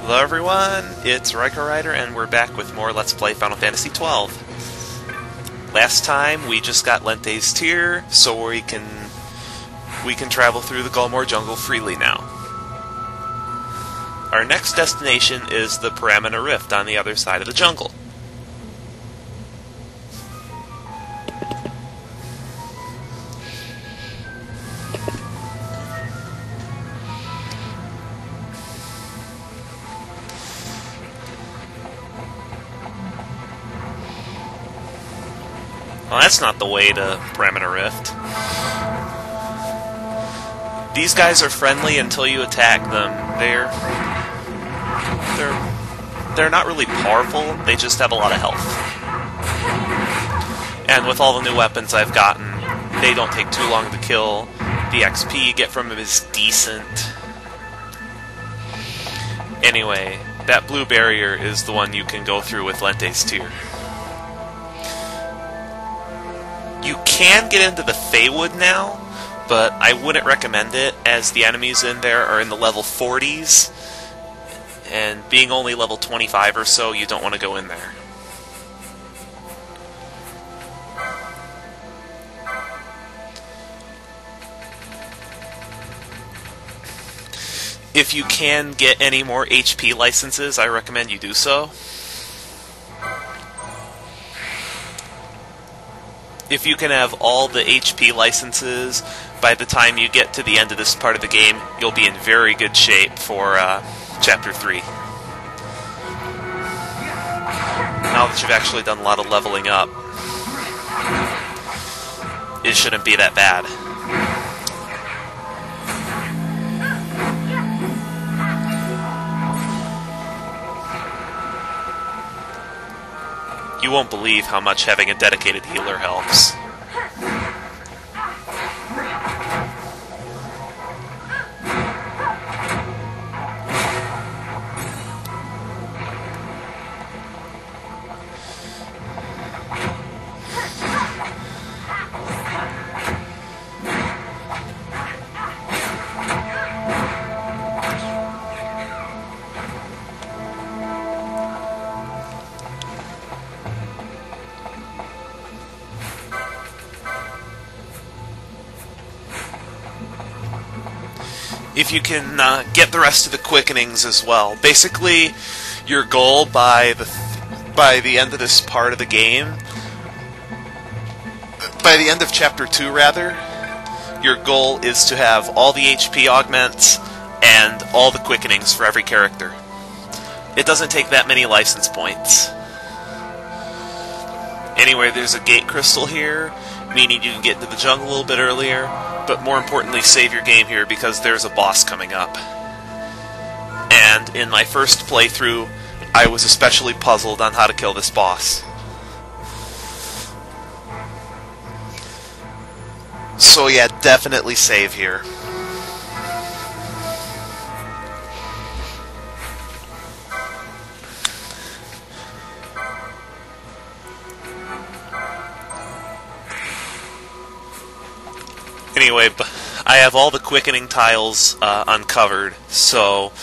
Hello everyone, it's Riker Rider, and we're back with more Let's Play Final Fantasy XII. Last time we just got Lente's Tear, so we can travel through the Gulmore jungle freely now. Our next destination is the Paramina Rift on the other side of the jungle. Well, that's not the way to Paramina Rift. These guys are friendly until you attack them. They're not really powerful, they just have a lot of health. And with all the new weapons I've gotten, they don't take too long to kill. The XP you get from them is decent. Anyway, that blue barrier is the one you can go through with Lente's Tear. You can get into the Feywood now, but I wouldn't recommend it, as the enemies in there are in the level 40s, and being only level 25 or so, you don't want to go in there. If you can get any more HP licenses, I recommend you do so. If you can have all the HP licenses by the time you get to the end of this part of the game, you'll be in very good shape for Chapter 3. Now that you've actually done a lot of leveling up, it shouldn't be that bad. You won't believe how much having a dedicated healer helps. If you can get the rest of the quickenings as well. Basically, your goal by the end of this part of the game, by the end of Chapter 2 rather, your goal is to have all the HP augments and all the quickenings for every character. It doesn't take that many license points. Anyway, there's a gate crystal here, meaning you can get into the jungle a little bit earlier, but more importantly, save your game here because there's a boss coming up. And in my first playthrough, I was especially puzzled on how to kill this boss. So yeah, definitely save here. Anyway, I have all the quickening tiles uncovered, so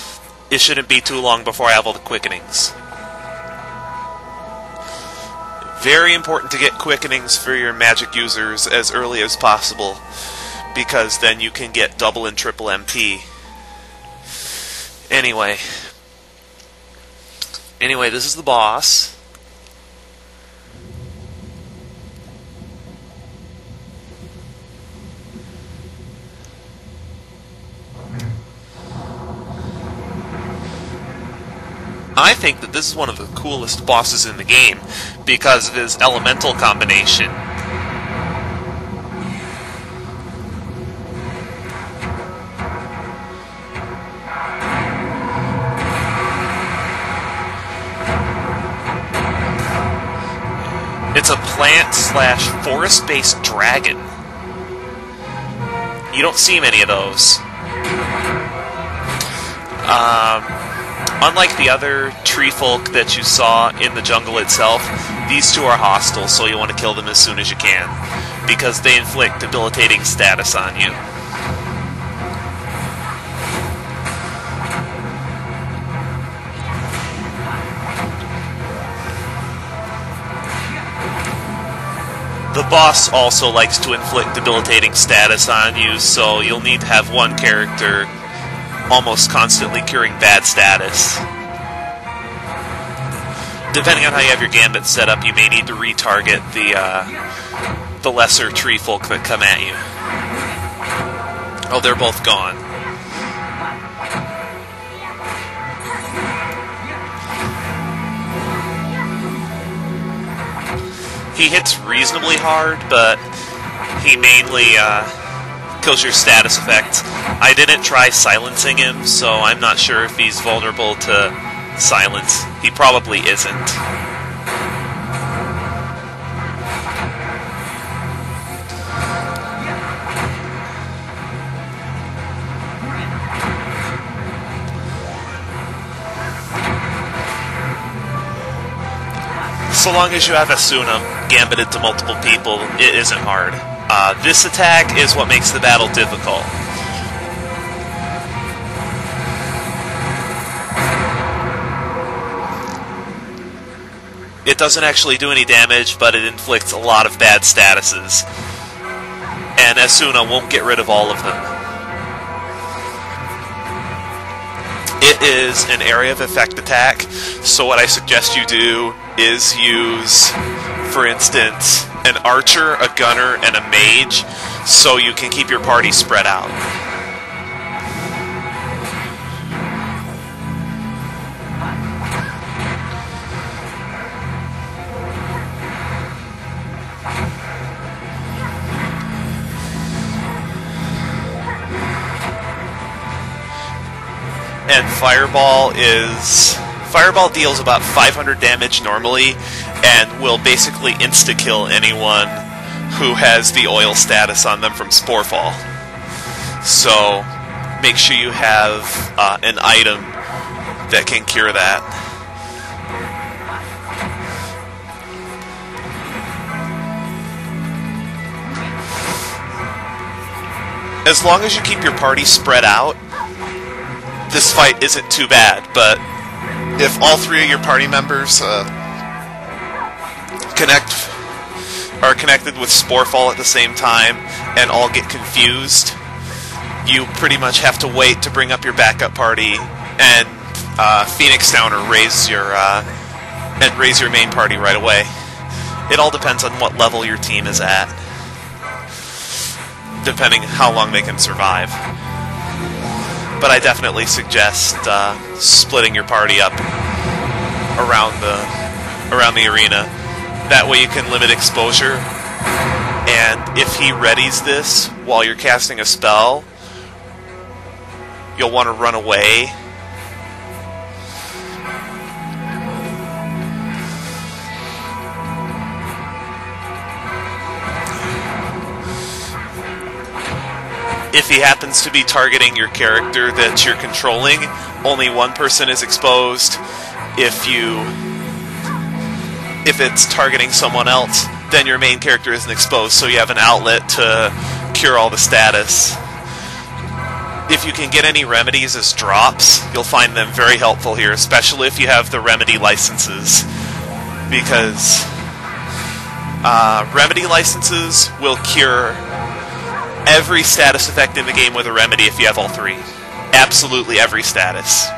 it shouldn't be too long before I have all the quickenings. Very important to get quickenings for your magic users as early as possible, because then you can get double and triple MP. Anyway, this is the boss. I think that this is one of the coolest bosses in the game because of his elemental combination. It's a plant/forest-based dragon. You don't see many of those. Unlike the other tree folk that you saw in the jungle itself, these two are hostile, so you want to kill them as soon as you can, because they inflict debilitating status on you. boss also likes to inflict debilitating status on you, so you'll need to have one character almost constantly curing bad status. Depending on how you have your gambit set up, you may need to retarget the lesser tree folk that come at you. Oh, they're both gone. He hits reasonably hard, but he mainly kills your status effects. I didn't try silencing him, so I'm not sure if he's vulnerable to silence. He probably isn't. So long as you have Asuna gambited to multiple people, it isn't hard. This attack is what makes the battle difficult. It doesn't actually do any damage, but it inflicts a lot of bad statuses. And Asuna won't get rid of all of them. It is an area of effect attack, so what I suggest you do is use, for instance, an archer, a gunner, and a mage, so you can keep your party spread out. And Fireball deals about 500 damage normally, and will basically insta-kill anyone who has the oil status on them from Sporefall. So, make sure you have an item that can cure that. As long as you keep your party spread out, this fight isn't too bad, but if all three of your party members are connected with Sporefall at the same time and all get confused, you pretty much have to wait to bring up your backup party and Phoenix down or raise your main party right away. It all depends on what level your team is at, depending how long they can survive. But I definitely suggest splitting your party up around the arena. That way you can limit exposure. And if he readies this while you're casting a spell, you'll want to run away. If he happens to be targeting your character that you're controlling, only one person is exposed. If it's targeting someone else, then your main character isn't exposed, so you have an outlet to cure all the status. If you can get any remedies as drops, you'll find them very helpful here, especially if you have the remedy licenses, because remedy licenses will cure every status effect in the game with a remedy if you have all three. Absolutely every status.